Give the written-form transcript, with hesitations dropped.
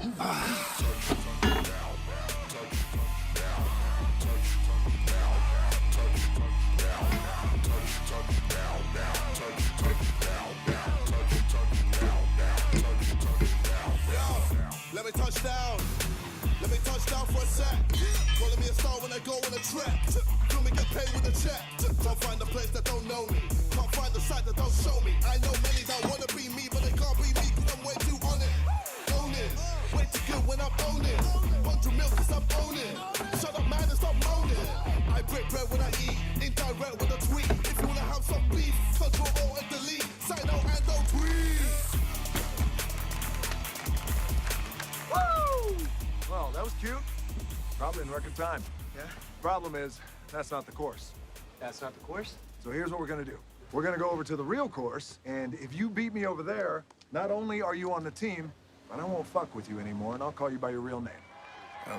Let me touch down. Let me touch down for a sec. Calling me a star when I go on a trek. Feel me get paid with a check. Can't find a place that don't know me. Can't find the site that don't show me. I know many that wanna be me, but they can't be me cause I'm way too on it. Own it. Way too good when I'm owning. 100 mil cause I'm owning. Shut up man and stop moaning. I break bread when I eat. Indirect when I tweet. If you wanna have some beef, Control Alt and delete. Sign out and don't tweet. Woo! Well, that was cute. Probably in record time. Yeah? Problem is, that's not the course. That's not the course? So here's what we're gonna do. We're gonna go over to the real course, and if you beat me over there, not only are you on the team, but I won't fuck with you anymore, and I'll call you by your real name. Oh, really?